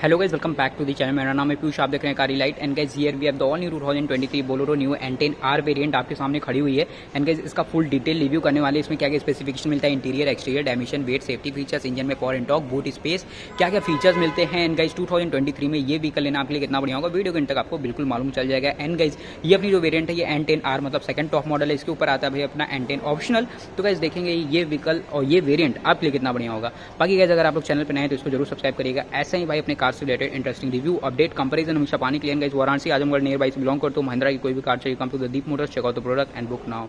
Hello guys, welcome back to the channel. मेरा नाम है पीयूष, आप देख रहे हैं कारी लाइट। And guys here we have the all new 2023 Bolero new N10 R variant आपके सामने खड़ी हुई है। एंड गाइस इसका फुल डिटेल रिव्यू करने वाले, इसमें क्या क्या स्पेसिफिकेशन मिलता है, interior exterior dimension, weight, safety features, engine में power and torque, boot space, क्या क्या फीचर्स मिलते हैं। एंड गाइस 2023 में ये व्हीकल लेना आपके लिए कितना बढ़िया होगा, वीडियो के अंत तक आपको बिल्कुल मालूम चल जाएगा। एंड गाइस ये अपनी जो वेरियंट है ये N10 R मतलब सेकंड टॉप मॉडल है, इसके ऊपर आता है भाई अपना N10 ऑप्शनल। तो गाइस देखेंगे ये व्हीकल और ये वेरियंट आपके लिए कितना बढ़िया होगा। बाकी गाइस अगर आप लोग चैनल पर नए हैं तो इसको जरूर सब्सक्राइब करिएगा। ऐसे ही भाई अपने कार से related interesting review, update, comparison हमेशा पाने के लिए guys Varanasi Azamgarh nearby से बिलोंग करते हो, महिंद्रा की कोई भी कार चाहिए, come to the Deep Motors, check out the product and book now.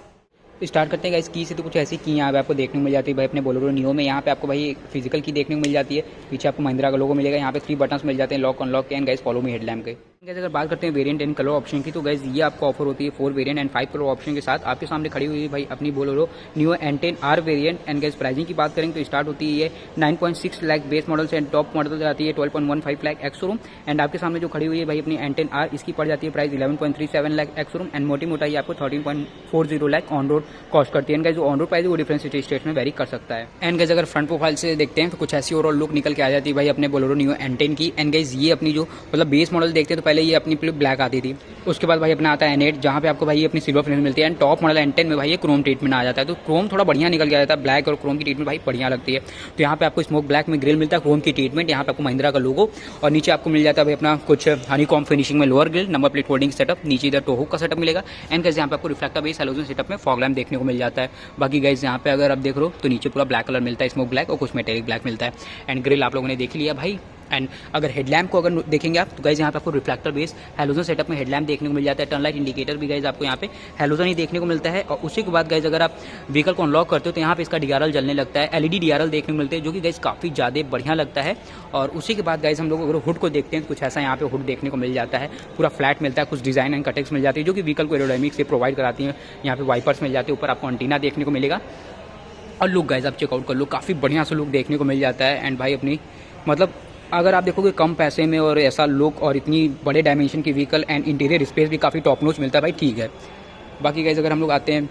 Start करते हैं गाइस की से। तो कुछ ऐसी की यहाँ पे आपको देखने को मिल जाती है भाई अपने बोलेरो नियो में। यहाँ पे आपको भाई फिजिकल की देखने को मिल जाती है, पीछे आपको महिंद्रा का लोगो मिलेगा। यहाँ पे 3 बटन्स मिल जाते हैं, लॉक अनलॉक के। And guys follow me headlamp के। गाइस अगर बात करते हैं वेरिएंट एंड कलर ऑप्शन की, तो गाइस ये आपको ऑफर होती है 4 वेरिएंट एंड 5 कलर ऑप्शन के साथ। आपके सामने खड़ी हुई है भाई अपनी Bolero neo N10 R variant. And guys pricing की बात करें तो स्टार्ट होती है 9.6 लाख बेस मॉडल से, एंड टॉप मॉडल जाती है 12.15 लाख एक्स शोरूम। एंड आपके सामने जो खड़ी हुई है भाई अपनी N10 R, इसकी पड़ जाती है price 11.37 lakh ex showroom. And Morty मोटाई आपको 13.40 लाख ऑन रोड कॉस्ट करती है। जो ऑन रोड प्राइस है वो डिफरेंट सिटी स्टेट में वेरी कर सकता है। एंड गाइस अगर फ्रंट प्रोफाइल से देखते हैं तो कुछ ऐसी ओवरऑल लुक निकल के आ जाती है भाई अपने बोलेरो नियो N10 की। एंड गाइस ये अपनी जो मतलब बेस मॉडल देखते हैं तो पहले ये अपनी ब्लैक आती थी, उसके बाद भाई अपना आता है N8 जहाँ पे आपको भाई अपनी सिल्वर फिनिश मिलती है। एंड टॉप मॉडल N10 में भाई ये क्रोम ट्रीटमेंट आ जाता है, तो क्रोम थोड़ा बढ़िया निकल के आ जाता है। ब्लैक और क्रोम की ट्रीटमेंट भाई बढ़िया लगती है। तो यहाँ पे आपको स्मोक ब्लैक में ग्रिल मिलता है, क्रोम की ट्रीटमेंट, यहाँ पे आपको महिंद्रा का लोगो, और नीचे आपको मिल जाता है भाई अपना कुछ हनीकॉम फिनिशिंग में lower grill, number plate holding setup, नीचे इधर टो हुक का सेटअप मिलेगा। एंड गाइस यहाँ पे आपको रिफ्लेक्टर बेस हैलोजन सेटअप में फॉग लैम्प देखने को मिल जाता है। बाकी गाइस यहाँ पे अगर आप देख रहे हो तो नीचे पूरा ब्लैक कलर मिलता है, स्मोक ब्लैक, और कुछ मेटेलिक ब्लैक मिलता है। एंड ग्रिल आप लोगों ने देख लिया भाई। एंड अगर हेडलैम्प को अगर देखेंगे आप तो गाइस यहाँ पे आपको रिफ्लेक्टर बेस हैलोजन सेटअप में हेडलैम्प देखने को मिल जाता है। टर्न लाइट इंडिकेटर भी गाइस आपको यहाँ पे हैलोजन ही देखने को मिलता है। और उसी के बाद गाइस अगर आप व्हीकल को अनलॉक करते हो तो यहाँ पे इसका DRL जलने लगता है, LED DRL देखने को मिलते हैं, जो कि गाइस काफ़ी ज़्यादा बढ़िया लगता है। और उसी के बाद गाइस हम लोग अगर हुड को देखते हैं तो कुछ ऐसा यहाँ पे हुड देखने को मिल जाता है, पूरा फ्लैट मिलता है, कुछ डिजाइन एंड कटिंग्स मिल जाती है जो कि व्हीकल को एरोडायनामिक से प्रोवाइड कराती है। यहाँ पे वाइपर्स मिल जाते हैं, ऊपर आपको एंटीना देखने को मिलेगा। और लुक गाइस आप चेकआउट कर लो, काफ़ी बढ़िया सा लुक देखने को मिल जाता है। एंड भाई अपनी मतलब अगर आप देखोगे कम पैसे में और ऐसा लुक और इतनी बड़े डायमेंशन की व्हीकल एंड इंटीरियर स्पेस भी काफ़ी टॉप नॉच मिलता है भाई, ठीक है। बाकी गाइस अगर हम लोग आते हैं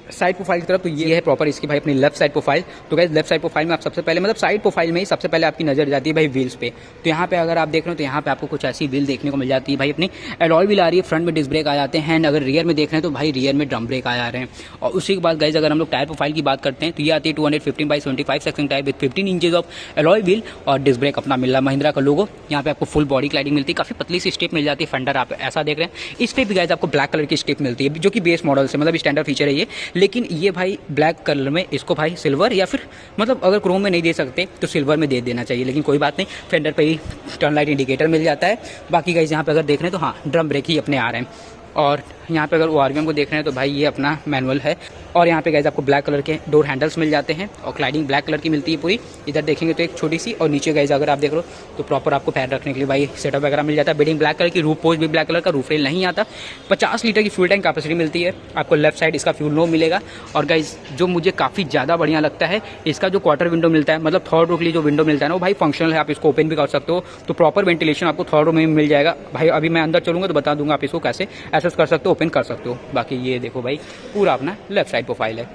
साइड प्रोफाइल की तरफ, तो ये है प्रॉपर इसकी भाई अपनी लेफ्ट साइड प्रोफाइल। तो गाइस लेफ्ट साइड प्रोफाइल में आप सबसे पहले मतलब साइड प्रोफाइल में ही सबसे पहले आपकी नजर जाती है भाई व्हील्स पे। तो यहाँ पे अगर आप देख रहे हो तो यहाँ पे आपको कुछ ऐसी व्हील देखने को मिल जाती है भाई अपनी एलॉय व्हील आ रही है, फ्रंट में डिस्क ब्रेक आ जाते हैं। एंड अगर रियर में देख रहे हैं तो भाई रियर में ड्रम ब्रेक आ जा रहे हैं। और उसी के बाद गाइस अगर हम लोग टायर प्रोफाइल की बात करते हैं तो ये आती है 215/75 section tyre with 15 inches of alloy wheel, और डिस्क ब्रेक अपना मिल रहा है महिंद्रा का लोगो। यहाँ पे आपको फुल बॉडी क्लाइडिंग मिलती है, काफी पतली सी स्टेप मिल जाती है। फेंडर आप ऐसा देख रहे हैं, इस पे भी गाइस आपको ब्लैक कलर की स्टेप मिलती है, जो कि बेस मॉडल से मतलब स्टैंडर्ड फीचर है ये। लेकिन ये भाई ब्लैक कलर में इसको भाई सिल्वर या फिर मतलब अगर क्रोम में नहीं दे सकते तो सिल्वर में दे देना चाहिए, लेकिन कोई बात नहीं, फेंडर पे ही टर्न लाइट इंडिकेटर मिल जाता है। बाकी गाइस यहाँ पे अगर देख रहे हैं तो हाँ ड्रम ब्रेक ही अपने आ रहे हैं। और यहाँ पे अगर ORVM को देख रहे हैं तो भाई ये अपना मैनुअल है। और यहाँ पे गाइस आपको ब्लैक कलर के डोर हैंडल्स मिल जाते हैं, और क्लाइडिंग ब्लैक कलर की मिलती है पूरी। इधर देखेंगे तो एक छोटी सी, और नीचे गाइस अगर आप देख रहे हो तो प्रॉपर आपको पैर रखने के लिए भाई सेटअप वगैरह मिल जाता है। बेडिंग ब्लैक कलर की, रूफ पोस्ट भी ब्लैक कलर का, रूफ रेल नहीं आता। 50 लीटर की फ्यूल टैंक कैपेसिटी मिलती है आपको। लेफ्ट साइड इसका फ्यूल नो मिलेगा। और गाइस जो मुझे काफ़ी ज़्यादा बढ़िया लगता है, इसका जो क्वार्टर विंडो मिलता है, मतलब थर्ड रो के लिए जो विंडो मिलता है ना, वो भाई फंक्शनल है, आप इसको ओपन भी कर सकते हो। तो प्रॉपर वेंटिलेशन आपको थर्ड रो में मिल जाएगा भाई। अभी मैं अंदर चलूंगा तो बता दूंगा आप इसको कैसे एक्सेस कर सकते हो, ओपन कर सकते हो। बाकी ये देखो भाई पूरा अपना लेफ्ट साइड प्रोफाइल है,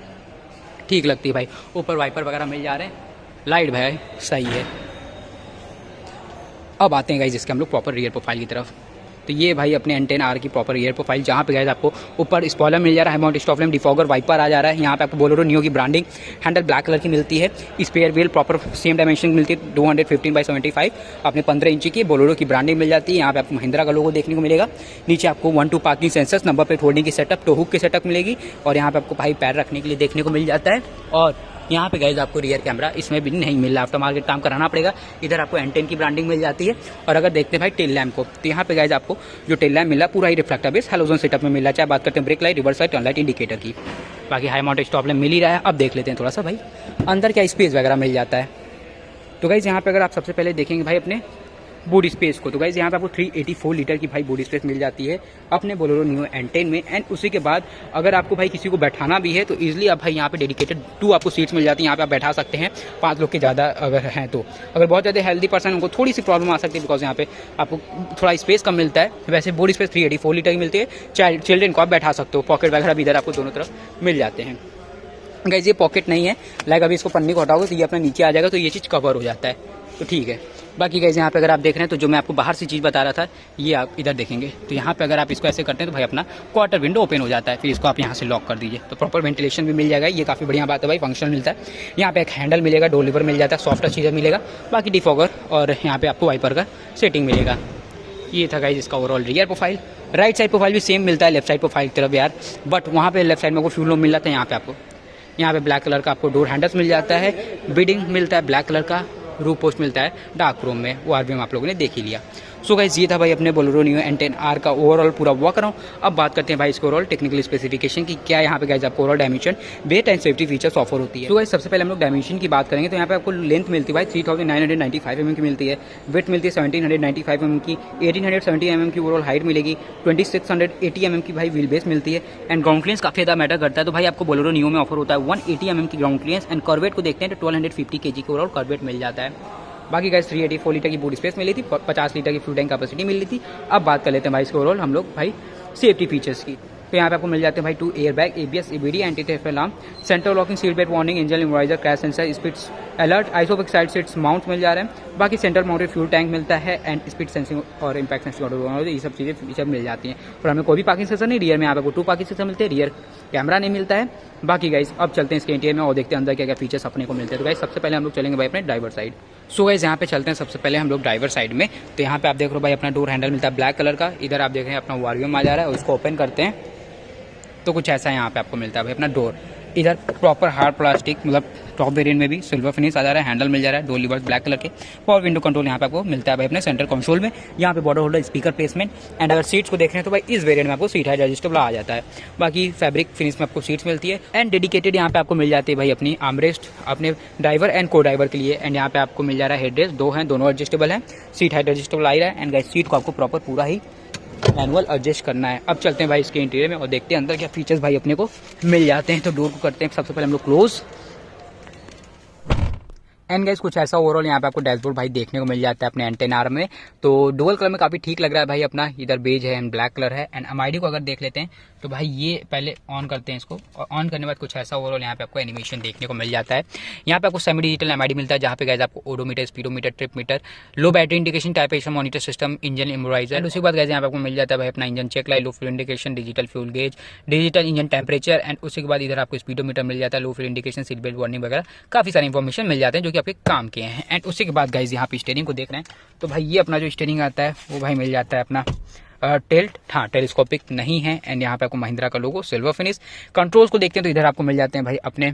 ठीक लगती है भाई। ऊपर वाइपर वगैरह मिल जा रहे हैं, लाइट भाई सही है। अब आते हैं गाइस इसके हम लोग प्रॉपर रियर प्रोफाइल की तरफ। तो ये भाई अपने N10 R की प्रॉपर रियर प्रोफाइल, जहाँ पे गाइस आपको ऊपर स्पॉइलर मिल जा रहा है, high mount stop lamp, defogger, wiper आ जा रहा है। यहाँ पे आपको बोलेरो नियो की ब्रांडिंग, हैंडल ब्लैक कलर की मिलती है। Spare wheel proper same dimension मिलती है 215/75, अपने 15 इंची की बोलेरो की ब्रांडिंग मिल जाती है। यहाँ पे आपको महिंद्रा का लोगो देखने को मिलेगा। नीचे आपको 1-2 parking sensors, number plate holding की सेटअप, टो हुक की सेटअप मिलेगी। और यहाँ पे आपको भाई पैर रखने के लिए देखने को मिल जाता है। और यहाँ पे गाइस आपको रियर कैमरा इसमें भी नहीं मिल रहा, आफ्टर मार्केट काम कराना पड़ेगा। इधर आपको N10 की ब्रांडिंग मिल जाती है। और अगर देखते हैं भाई टेल लैम्प को, तो यहाँ पे गाइस आपको जो टेल लैम्प मिला पूरा ही रिफ्लेक्टर बेस हैलोजन सेटअप में मिला। चाहे बात करते हैं brake light, reverse light, turn light indicator की। बाकी हाई माउंट स्टॉप लैम्प मिल ही रहा है। अब देख लेते हैं थोड़ा सा भाई अंदर क्या स्पेस वगैरह मिल जाता है। तो गाइस यहाँ पे अगर आप सबसे पहले देखेंगे भाई अपने बूट स्पेस को, तो गाइस यहाँ पे आपको 384 लीटर की भाई बूट स्पेस मिल जाती है अपने बोलेरो नियो N10 में। एंड उसी के बाद अगर आपको भाई किसी को बैठाना भी है तो इजीली आप भाई यहाँ पे डेडिकेटेड 2 आपको सीट्स मिल जाती हैं, यहाँ पे आप बैठा सकते हैं 5 लोग के ज़्यादा अगर हैं तो। अगर बहुत ज़्यादा हेल्दी पर्सन उनको थोड़ी सी प्रॉब्लम आ सकती है, बिकॉज यहाँ पे आपको थोड़ा स्पेस कम मिलता है। वैसे बूट स्पेस 384 लीटर की मिलती है। चिल्ड्रेन को आप बैठा सकते हो, पॉकेट वगैरह भी इधर आपको दोनों तरफ मिल जाते हैं। गाइस ये पॉकेट नहीं है, लाइक अभी इसको पन्नी को हटाओगे तो ये अपना नीचे आ जाएगा, तो ये चीज़ कवर हो जाता है, तो ठीक है। बाकी गाइस यहाँ पे अगर आप देख रहे हैं तो जो मैं आपको बाहर से चीज़ बता रहा था ये आप इधर देखेंगे। तो यहाँ पे अगर आप इसको ऐसे करते हैं तो भाई अपना क्वार्टर विंडो ओपन हो जाता है। फिर इसको आप यहाँ से लॉक कर दीजिए तो प्रॉपर वेंटिलेशन भी मिल जाएगा। ये काफ़ी बढ़िया बात है भाई, फंक्शनल मिलता है। यहाँ पे एक हैंडल मिलेगा, डोर लीवर मिल जाता है, सॉफ्ट चीज़ें मिलेगा, बाकी डिफॉगर और यहाँ पे आपको वाइपर का सेटिंग मिलेगा। ये था गाइस इसका overall rear profile. Right side profile भी सेम मिलता है लेफ्ट साइड प्रोफाइल की तरफ यार, बट वहाँ पे लेफ्ट साइड में को फ्यूल मिल जाता है। यहाँ पे ब्लैक कलर का आपको डोर हैंडल्स मिल जाता है, बिडिंग मिलता है ब्लैक कलर का, रूफ पोस्ट मिलता है डार्क क्रोम में, वो आरबीएम आप लोगों ने देख ही लिया। सो गाइस ये था भाई अपने बोलेरो नियो N10R का ओवरऑल पूरा वॉक रहा हूँ। अब बात करते हैं भाई इसके ओवरऑल टेक्निकल स्पेसिफिकेशन की, क्या यहाँ पे गाइस आपको overall dimension, weight and safety features offer होती है। तो गाइस सबसे पहले हम लोग डायमेंशन की बात करेंगे तो यहाँ पे आपको लेंथ मिलती है भाई 3995 mm की मिलती है, वेट मिलती है 1795 mm की, 1870 mm की ओवरऑल हाइट मिलेगी, 2680 mm की भाई व्हील बेस मिलती है एंड ग्राउंड क्लियरेंस काफी ज्यादा मैटर करता है। तो भाई आपको बोलेरो नियो में ऑफर होता है 180 mm की ग्राउंड क्लियरेंस एंड कर्वेट को देखते हैं तो 1250 kg की ओवरऑल कर्वेट मिल जाता है। बाकी गाइस 384 लीटर की बूट स्पेस मिली थी, 50 लीटर की फ्यूल टैंक कैपेसिटी मिली थी। अब बात कर लेते हैं भाई इसके ओवरऑल हम लोग भाई सेफ्टी फीचर्स की। तो यहाँ पे आपको मिल जाते हैं भाई 2 air bag, ABS, ABD, anti theft alarm, centre locking, seat belt warning, engine immobiliser, crash sensor, speed alert, ISOFIX side seats mount मिल जा रहे हैं। बाकी सेंटर माउंटेड फ्यूल टैंक मिलता है एंड स्पीड सेंसिंग और इम्पैक्ट सेंसिंग, ये सब चीज़ें फीचर मिल जाती हैं। और हमें कोई भी पार्किंग सेंसर नहीं, रियर में यहाँ पे 2 पार्किंग सेंसर मिलते हैं, रियर कैमरा नहीं मिलता है। बाकी गाइस अब चलते हैं इसके इंटीरियर में और देखते हैं अंदर क्या क्या फीचर्स अपने को मिलते हैं। तो गाइस सबसे पहले हम लोग चलेंगे भाई अपने ड्राइवर साइड। सो गाइस यहाँ पे चलते हैं सबसे पहले हम लोग ड्राइवर साइड में। तो यहाँ पे आप देख रहे हो भाई अपना डोर हैंडल मिलता है ब्लैक कलर का, इधर आप देख रहे हैं अपना वारियम आ जा रहा है, उसको ओपन करते हैं तो कुछ ऐसा यहाँ पे आपको मिलता है भाई अपना डोर। इधर प्रॉपर हार्ड प्लास्टिक मतलब टॉप वेरिएंट में भी सिल्वर फिनिश आ जा रहा है, हैंडल मिल जा रहा है, डोर लीवर्स ब्लैक कलर के, पावर विंडो कंट्रोल यहाँ पे आपको मिलता है भाई अपने सेंटर कंसोल में। यहाँ पे border holder, speaker placement and अगर सीट्स को देख रहे हैं तो भाई इस वेरिएंट में आपको सीट हाइट एडजस्टेबल आ जाता है। बाकी फैब्रिक फिनिश में आपको सीट्स मिलती है एंड डेडिकेटेड यहाँ पे आपको मिल जाती है भाई अपनी आर्मरेस्ट अपने ड्राइवर एंड को ड्राइवर के लिए। एंड यहाँ पे आपको मिल जा रहा है हेडरेस्ट, 2 हैं, दोनों एडजस्टेबल है, सीट हाइट एडजस्टेबल आ रहा है एंड गाइस सीट को आपको प्रॉपर पूरा ही मैनुअल एडजस्ट करना है। अब चलते हैं भाई इसके इंटीरियर में और देखते हैं अंदर क्या फीचर्स भाई अपने को मिल जाते हैं। तो डोर को करते हैं सबसे पहले हम लोग क्लोज एंड गाइस कुछ ऐसा ओवरऑल यहाँ पे आपको डैशबोर्ड भाई देखने को मिल जाता है अपने N10R में। तो डुअल कलर में काफी ठीक लग रहा है भाई अपना, इधर बेज है एंड ब्लैक कलर है। एंड एमआईडी को अगर देख लेते हैं तो भाई ये पहले ऑन करते हैं इसको, और ऑन करने के बाद कुछ ऐसा ओवरऑल यहाँ पे आपको एनिमेशन देखने को मिल जाता है। यहाँ पे आपको सेमी डिजिटल एमआईडी मिलता है जहाँ पे गाइस आपको odometer, speedometer, trip meter, low battery indication, टाइपेशन मॉनिटर सिस्टम, इंजन इमोबाइजर, उसके बाद गाइस यहाँ पे आपको मिल जाता है भाई अपना engine check light, low fuel indication, digital fuel gauge, digital engine temperature and उसके बाद इधर आपको स्पीडोमीटर मिल जाता है, low fuel indication, seat belt warning वगैरह काफी सारे इंफॉर्मेशन मिल जाते हैं जो कि आपके काम के हैं। एंड उसी के बाद गाइस यहाँ पे स्टीयरिंग को देख रहे हैं तो भाई ये अपना जो स्टीयरिंग आता है वो भाई मिल जाता है अपना टेल्ट, हाँ टेलीस्कोपिक नहीं है एंड यहाँ पे आपको महिंद्रा का लोगो, सिल्वर फिनिश। कंट्रोल्स को देखते हैं तो इधर आपको मिल जाते हैं भाई अपने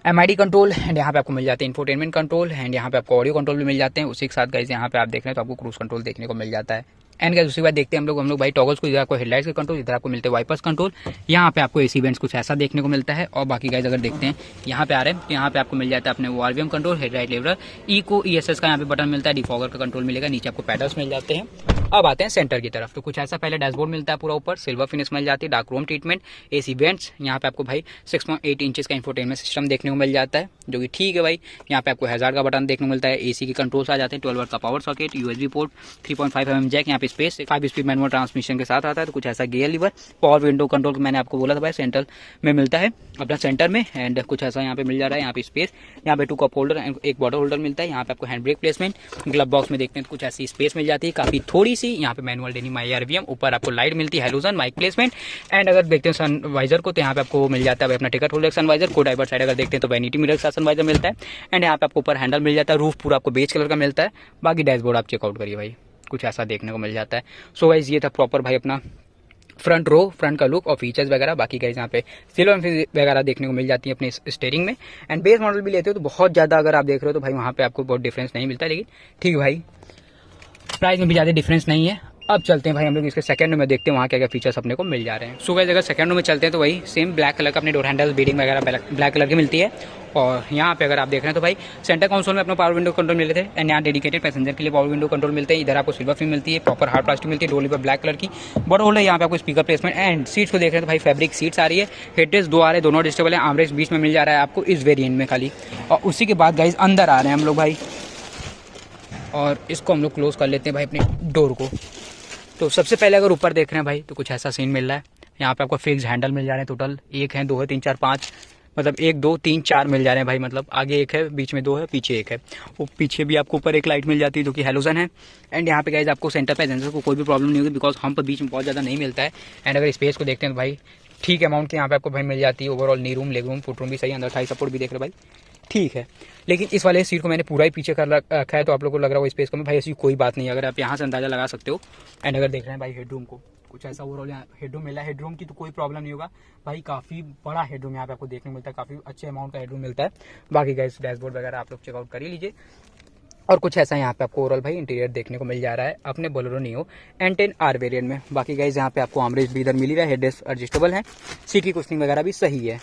एमआईडी कंट्रोल एंड यहाँ पे आपको मिल जाते हैं इंफोटेनमेंट कंट्रोल एंड यहाँ पे आपको ऑडियो कंट्रोल भी मिल जाते हैं। उसी के साथ गाइस यहाँ पे आप देख रहे हैं तो आपको क्रूज कंट्रोल देखने को मिल जाता है। एंड गाइस उसके बाद देखते हैं हम लोग भाई टॉगल्स को, इधर आपको हेडलाइट्स के कंट्रोल, इधर आपको मिलते हैं वाइपर्स कंट्रोल, यहाँ पे आपको एसी वेंट्स कुछ ऐसा देखने को मिलता है। और बाकी गाइस अगर देखते हैं यहाँ पे आ रहे हैं तो यहाँ पे आपको मिल जाता है अपने volume control, headlight leveller, eco ESS का यहाँ पे बटन मिलता है, डिफॉगर का कंट्रोल मिलेगा, नीचे आपको पैडल्स मिल जाते हैं। अब आते हैं सेंटर की तरफ तो कुछ ऐसा पहले डैशबोर्ड मिलता है पूरा ऊपर, सिल्वर फिनिश मिल जाती है, dark Chrome treatment, AC vents, यहाँ पे आपको भाई 6.8 इंचेस का इंफोटेनमेंट सिस्टम देखने को मिल जाता है जो कि ठीक है भाई। यहाँ पे आपको हैजार्ड का बटन देखने को मिलता है, एसी के कंट्रोल्स आ जाते हैं, 12 वोल्ट का power socket, USB port, 3.5 mm jack, यहाँ पे स्पेस, 5 स्पीड मैनुअल ट्रांसमिशन के साथ आता है। तो कुछ ऐसा gear lever, power window control मैंने आपको बोला था भाई सेंटर में मिलता है अपना सेंटर में एंड कुछ ऐसा यहाँ पे मिल जा रहा है। यहाँ पे स्पेस, यहाँ पे 2 कप होल्डर एंड एक बॉटल होल्डर मिलता है। यहाँ पे आपको hand brake placement, glove box में देखते हैं तो कुछ ऐसी स्पेस मिल जाती है काफी थोड़ी सी। यहाँ पे मैनुअल डेनिम IRVM, ऊपर आपको लाइट मिलती है, हेलोजन माइक प्लेसमेंट एंड अगर देखते हैं सनवाइजर को तो यहाँ पे आपको मिल जाता है अपना टिकट होल्डर सनवाइजर। को ड्राइवर साइड अगर देखते हैं तो वैनिटी मिरर का सनवाइजर मिलता है एंड यहाँ पे आपको ऊपर हैंडल मिल जाता है, रूफ पूरा आपको बेज कलर का मिलता है। बाकी डैशबोर्ड आप चेकआउट करिए भाई, कुछ ऐसा देखने को मिल जाता है। सो गाइस ये था प्रॉपर भाई अपना फ्रंट रो, फ्रंट का लुक और फीचर्स वगैरह। बाकी गाइस यहाँ पे सिल्वर वगैरह देखने को मिल जाती है अपने स्टीयरिंग में एंड बेस मॉडल भी लेते हो तो बहुत ज़्यादा अगर आप देख रहे हो तो भाई वहाँ पे आपको बहुत डिफरेंस नहीं मिलता, लेकिन ठीक है भाई प्राइस में भी ज़्यादा डिफरेंस नहीं है। अब चलते हैं भाई हम लोग इसके सेकंड में देखते हैं वहाँ क्या क्या फीचर्स अपने को मिल जा रहे हैं। सो गाइस अगर सेकंड में चलते हैं तो वही सेम ब्लैक कलर का अपने डोर हैंडल, बीडिंग वगैरह ब्लैक कलर की मिलती है। और यहाँ पे अगर आप देख रहे हैं तो भाई सेंटर कंसोल में अपना पावर विंडो कंट्रोल मिले थे एंड यहाँ डेडिकेटेड पैसेंजर के लिए पावर विंडो कंट्रोल मिलते हैं। इधर आपको सिल्वर फिल्म मिलती है, प्रॉपर हार्ड प्लास्टिक मिलती है, डोली पर ब्लैक कलर की बड़ा होल्डर, यहाँ पे आपको स्पीकर प्लेसमेंट एंड सीट्स को देख रहे हैं तो भाई फैब्रिक सीट्स आ रही है। हेडरेस्ट 2 आ रहे हैं, दोनों एडजस्टेबल है, आर्मरेस्ट बीच में मिल जा रहा है आपको इस वेरिएंट में खाली। और उसी के बाद गाइस अंदर आ रहे हैं हम लोग भाई और इसको हम लोग क्लोज कर लेते हैं भाई अपने डोर को। तो सबसे पहले अगर ऊपर देख रहे हैं भाई तो कुछ ऐसा सीन मिल रहा है। यहाँ पे आपको फिक्स हैंडल मिल जा रहे हैं, टोटल 1 है, 2 है, 3, 4, 5 मतलब 1 2 3 4 मिल जा रहे हैं भाई, मतलब आगे एक है, बीच में 2 है, पीछे एक है। वो पीछे भी आपको ऊपर एक लाइट मिल जाती है जो कि हेलोजन है। एंड यहाँ पे गाइस आपको सेंटर पे सेंसर को कोई भी प्रॉब्लम नहीं होगी, बिकॉज हम पर बीच में बहुत ज़्यादा नहीं मिलता है। एंड अगर स्पेस को देखते हैं तो भाई ठीक अमाउंट की यहाँ पे आपको भाई मिल जाती है। ओवरऑल नी room, leg room, foot room भी सही, अंदर थाई सपोर्ट भी देख रहे हो भाई, ठीक है। लेकिन इस वाले सीट को मैंने पूरा ही पीछे कर रखा है, तो आप लोगों को लग रहा हो स्पेस कम, भाई ऐसी कोई बात नहीं है, अगर आप यहाँ से अंदाजा लगा सकते हो। एंड अगर देख रहे हैं भाई हेडरूम को, कुछ ऐसा ओवरऑल यहाँ हेडरूम मिला है। हेडरूम की तो कोई प्रॉब्लम नहीं होगा भाई, काफ़ी बड़ा हेडरूम यहाँ पे आपको देखने को मिलता है, काफ़ी अच्छे अमाउंट का हेडरूम मिलता है। बाकी गाइस डैशबोर्ड वगैरह आप लोग चेकआउट कर ही लीजिए। और कुछ ऐसा यहाँ पे आपको ओवरऑल भाई इंटीरियर देखने को मिल जा रहा है अपने Bolero neo N10 R variant में। बाकी गाइस यहाँ पे आपको आर्मरेस्ट भी इधर मिल ही रहा है, हेडरेस्ट एडजस्टेबल है, सीट की कुशनिंग वगैरह भी सही है।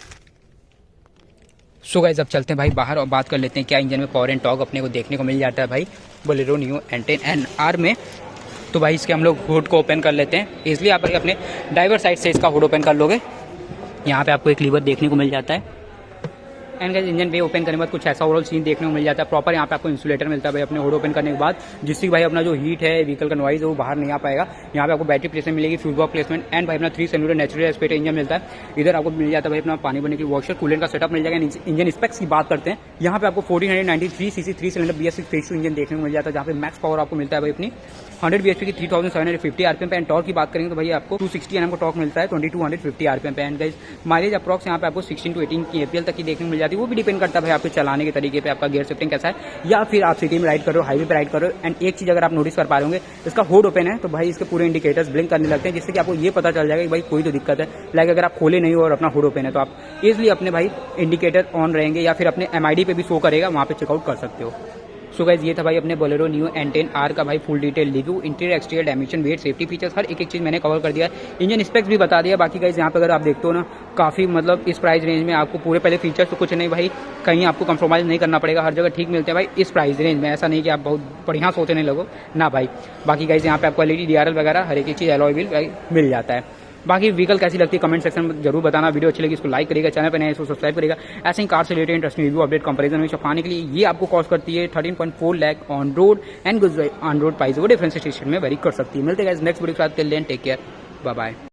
सो गाइस अब चलते हैं भाई बाहर और बात कर लेते हैं क्या इंजन में पावर एंड टॉर्क अपने को देखने को मिल जाता है भाई बोलेरो नियो N10 R में। तो भाई इसके हम लोग हुड को ओपन कर लेते हैं। इसलिए आप अपने ड्राइवर साइड से इसका हुड ओपन कर लोगे। यहाँ पे आपको एक लीवर देखने को मिल जाता है। एंड गाइस इंजन पे ओपन करने के बाद कुछ ऐसा ओवरऑल सीन देखने को मिल जाता है। प्रॉपर यहाँ पे आपको इंसुलेटर मिलता है भाई अपने हुड ओपन करने के बाद, जिससे भाई अपना जो हीट है, व्हीकल का नॉइज है, वो बाहर नहीं आ पाएगा। यहाँ पे आपको बैटरी प्लेसमेंट मिलेगी, फ्यूल बॉक्स प्लेसमेंट, एंड भाई अपना 3 सिलेंडर नेचुरल एस्पेक्ट इंजन मिलता है। इधर आपको मिल जाता है भाई अपना पानी भरने की वॉशर, कूलेंट का सेटअप मिल जाएगा। इंजन स्पेक्स की बात करते हैं, यहाँ पे आपको 1493 CC 3 cylinder BS6 phase 2 engine देखने को मिल जाता है, जहाँ पे मैक्स पावर आपको मिलता है भाई अपनी 100 bhp की 3750 आरपीएम पे। एंड टॉर्क की बात करेंगे तो भाई आपको 260 Nm का टॉर्क मिलता है 2250 आरपीएम पे। एंड गाइस माइलेज अप्रॉक्स यहाँ पे आपको 16 to 18 की APL तक की देखने को मिल जाती है। वो भी डिपेंड करता है भाई आपके चलाने के तरीके पे, आपका गियर शिफ्टिंग कैसा है, या फिर आप सिटी में राइड कर रहे हो, हाईवे पे राइड कर रहे हो। एंड एक चीज अगर आप नोटिस कर पा रहे होंगे, इसका हुड ओपन है तो भाई इसके पूरे इंडिकेटर्स ब्लिंक करने लगते हैं, जिससे कि आपको ये पता चल जाएगा कि भाई कोई तो दिक्कत है। लाइक अगर आप खोले नहीं हो और अपना हुड ओपन है तो आप इजिली अपने भाई इंडिकेटर ऑन रहेंगे, या फिर अपने MID पे भी शो करेगा, वहाँ पे चेकआउट कर सकते हो। सो गाइस ये था भाई अपने बोलेरो नियो N10 R का भाई full detail review. Interior, exterior, dimension, weight, safety features, हर एक चीज़ मैंने कवर कर दिया है। इंजन स्पेक्स भी बता दिया। बाकी गाइस यहाँ पे अगर आप देखते हो ना, काफ़ी मतलब इस प्राइस रेंज में आपको पूरे पहले फीचर्स तो कुछ नहीं भाई, कहीं आपको कंप्रोमाइज़ नहीं करना पड़ेगा, हर जगह ठीक मिलते हैं भाई इस प्राइस रेंज में। ऐसा नहीं कि आप बहुत बढ़िया सोचने लगो ना भाई। बाकी गाइस यहाँ पे आपको LED DRL वगैरह हर एक चीज़ अलॉय व्हील मिल जाता है। बाकी व्हीकल कैसी लगती है कमेंट सेक्शन में जरूर बताना। वीडियो अच्छी लगी इसको लाइक करेगा, चैनल पर नए इसको सब्सक्राइब करेगा। ऐसे ही कार से related interesting review, update, comparison में पाने के लिए ये आपको कॉस्ट करती है 13.4 lakh on road and on road price वो डिफरेंशिएशन में वेरी कर सकती है। मिलते हैं नेक्स्ट वीडियो के साथ, till then take care, bye bye.